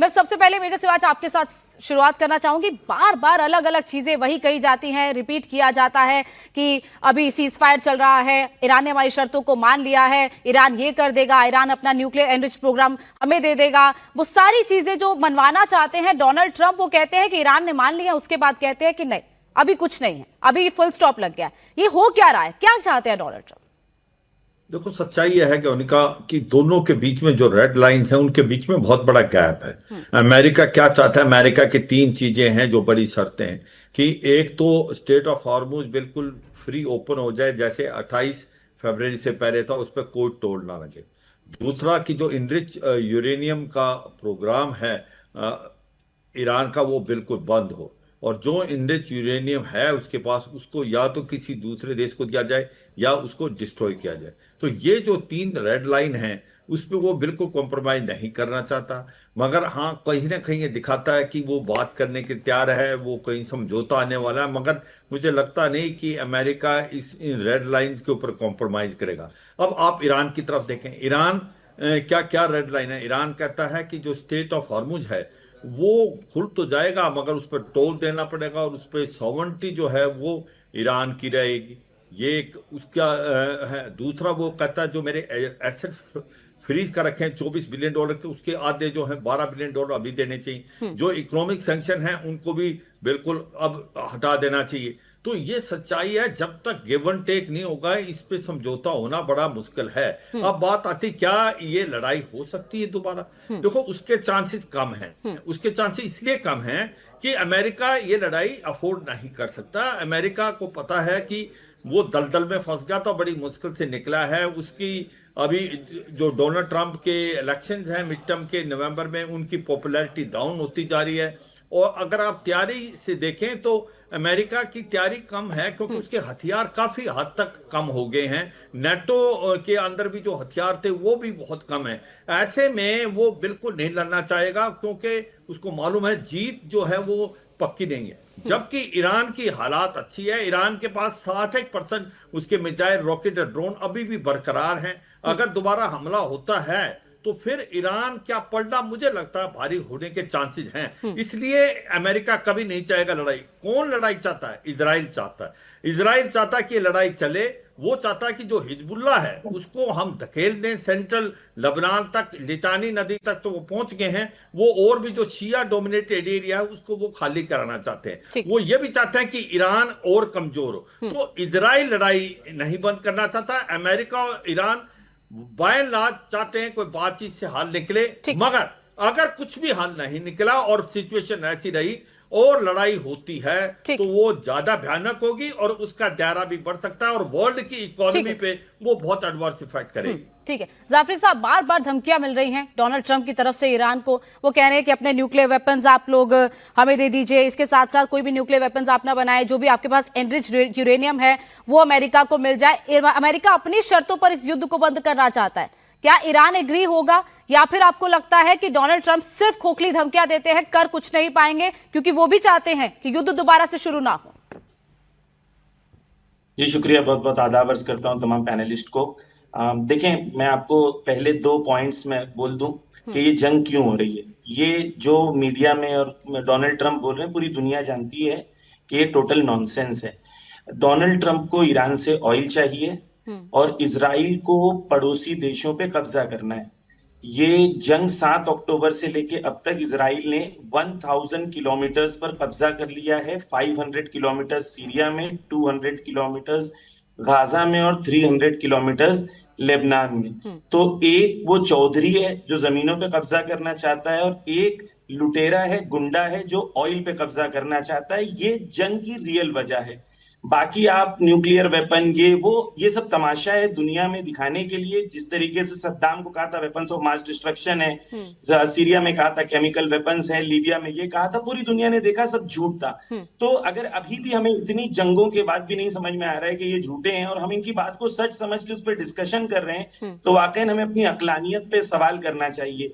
मैं सबसे पहले मेजर सिवाच आपके साथ शुरुआत करना चाहूंगी। बार बार अलग अलग चीजें वही कही जाती हैं, रिपीट किया जाता है कि अभी सीज फायर चल रहा है, ईरान ने हमारी शर्तों को मान लिया है, ईरान ये कर देगा, ईरान अपना न्यूक्लियर एनरिच प्रोग्राम हमें दे देगा। वो सारी चीजें जो मनवाना चाहते हैं डोनाल्ड ट्रंप, वो कहते हैं कि ईरान ने मान लिया, उसके बाद कहते हैं कि नहीं अभी कुछ नहीं है, अभी फुल स्टॉप लग गया है। ये हो क्या रहा है, क्या चाहते हैं डोनाल्ड ट्रंप? देखो, सच्चाई यह है कि उनका कि दोनों के बीच में जो रेड लाइंस हैं उनके बीच में बहुत बड़ा गैप है। अमेरिका क्या चाहता है? अमेरिका की तीन चीजें हैं जो बड़ी शर्तें हैं कि एक तो स्टेट ऑफ हॉर्मुज बिल्कुल फ्री ओपन हो जाए, जैसे 28 फरवरी से पहले था, उस पर कोई टोल ना लगे। दूसरा कि जो इनरिच यूरेनियम का प्रोग्राम है ईरान का, वो बिल्कुल बंद हो, और जो इनरिच यूरेनियम है उसके पास, उसको या तो किसी दूसरे देश को दिया जाए या उसको डिस्ट्रॉय किया जाए। तो ये जो तीन रेड लाइन है उस पर वो बिल्कुल कॉम्प्रोमाइज नहीं करना चाहता। मगर हाँ, कहीं ना कहीं ये दिखाता है कि वो बात करने के तैयार है, वो कहीं समझौता आने वाला है। मगर मुझे लगता नहीं कि अमेरिका इस इन रेड लाइन के ऊपर कॉम्प्रोमाइज करेगा। अब आप ईरान की तरफ देखें, ईरान क्या क्या रेड लाइन है। ईरान कहता है कि जो स्टेट ऑफ हॉर्मुज है वो खुल तो जाएगा, मगर उस पर टोल देना पड़ेगा, और उस पर सॉवरेनिटी जो है वो ईरान की रहेगी। ये एक उसका है। दूसरा वो कहता है जो मेरे एसेट फ्रीज कर रखे हैं $24 बिलियन के, उसके आधे जो है $12 बिलियन अभी देने चाहिए। जो इकोनॉमिक सैंक्शन है उनको भी बिल्कुल अब हटा देना चाहिए। तो ये सच्चाई है, जब तक गिव एंड टेक नहीं होगा इस पे समझौता होना बड़ा मुश्किल है। अब बात आती, क्या ये लड़ाई हो सकती है दोबारा? देखो, उसके चांसेस कम हैं। उसके चांसेस इसलिए कम हैं कि अमेरिका ये लड़ाई अफोर्ड नहीं कर सकता। अमेरिका को पता है कि वो दलदल में फंस गया, तो बड़ी मुश्किल से निकला है। उसकी अभी जो डोनाल्ड ट्रंप के इलेक्शंस हैं मिड टर्म के नवंबर में, उनकी पॉपुलैरिटी डाउन होती जा रही है। और अगर आप तैयारी से देखें तो अमेरिका की तैयारी कम है, क्योंकि उसके हथियार काफी हद तक कम हो गए हैं। नेटो के अंदर भी जो हथियार थे वो भी बहुत कम है। ऐसे में वो बिल्कुल नहीं लड़ना चाहेगा, क्योंकि उसको मालूम है जीत जो है वो पक्की नहीं है। जबकि ईरान की हालात अच्छी है। ईरान के पास 61% उसके मिसाइल, रॉकेट और ड्रोन अभी भी बरकरार हैं। अगर दोबारा हमला होता है तो फिर ईरान क्या पलटा, मुझे लगता है भारी होने के चांसेस हैं। इसलिए अमेरिका कभी नहीं चाहेगा लड़ाई। कौन लड़ाई चाहता है? इजराइल चाहता है। इजराइल चाहता है कि लड़ाई चले। वो चाहता है कि जो हिजबुल्ला है उसको हम धकेल दें सेंट्रल लबनान तक, लितानी नदी तक, तो वो पहुंच गए हैं। वो और भी जो शिया डोमिनेटेड एरिया है उसको वो खाली कराना चाहते हैं। वो ये भी चाहते हैं कि ईरान और कमजोर हो। तो इजराइल लड़ाई नहीं बंद करना चाहता। अमेरिका और ईरान बाय एंड लार्ज चाहते हैं कोई बातचीत से हल निकले। मगर अगर कुछ भी हल नहीं निकला और सिचुएशन ऐसी रही और लड़ाई होती है तो वो ज्यादा भयानक होगी, और उसका दायरा भी बढ़ सकता है, और वर्ल्ड की इकोनॉमी पे वो बहुत एडवर्स इफेक्ट करेगी। ठीक है जाफरी साहब, बार बार धमकियां मिल रही हैं डोनाल्ड ट्रंप की तरफ से ईरान को। वो कह रहे हैं कि अपने न्यूक्लियर वेपन्स आप लोग हमें दे दीजिए, इसके साथ साथ कोई भी न्यूक्लियर वेपन्स आप ना बनाए, जो भी आपके पास एनरिच यूरेनियम है वो अमेरिका को मिल जाए। अमेरिका अपनी शर्तों पर इस युद्ध को बंद करना चाहता है। क्या ईरान एग्री होगा, या फिर आपको लगता है कि डोनाल्ड ट्रंप सिर्फ खोखली धमकियां देते हैं, कर कुछ नहीं पाएंगे, क्योंकि वो भी चाहते हैं कि युद्ध दोबारा से शुरू ना हो? जी शुक्रिया, बहुत बहुत आदाब अर्ज करता हूं तमाम पैनलिस्ट को। देखें, मैं आपको पहले 2 पॉइंट्स में बोल दूं कि ये जंग क्यों हो रही है। ये जो मीडिया में और डोनाल्ड ट्रंप बोल रहे हैं, पूरी दुनिया जानती है कि ये टोटल नॉनसेंस है। डोनाल्ड ट्रंप को ईरान से ऑयल चाहिए और इजराइल को पड़ोसी देशों पे कब्जा करना है। ये जंग 7 अक्टूबर से लेके अब तक इजराइल ने 1000 किलोमीटर्स पर कब्जा कर लिया है। 500 किलोमीटर सीरिया में, 200 किलोमीटर गाजा में और 300 किलोमीटर लेबनान में। तो एक वो चौधरी है जो जमीनों पे कब्जा करना चाहता है, और एक लुटेरा है, गुंडा है जो ऑयल पे कब्जा करना चाहता है। ये जंग की रियल वजह है। बाकी आप न्यूक्लियर वेपन ये सब तमाशा है दुनिया में दिखाने के लिए। जिस तरीके से सद्दाम को कहा था वेपन्स ऑफ मास डिस्ट्रक्शन है, सीरिया में कहा था केमिकल वेपन्स है, लीबिया में ये कहा था, पूरी दुनिया ने देखा सब झूठ था। तो अगर अभी भी हमें इतनी जंगों के बाद भी नहीं समझ में आ रहा है कि ये झूठे हैं, और हम इनकी बात को सच समझ के उस पर डिस्कशन कर रहे हैं, तो वाकई हमें अपनी अक्लानियत पे सवाल करना चाहिए।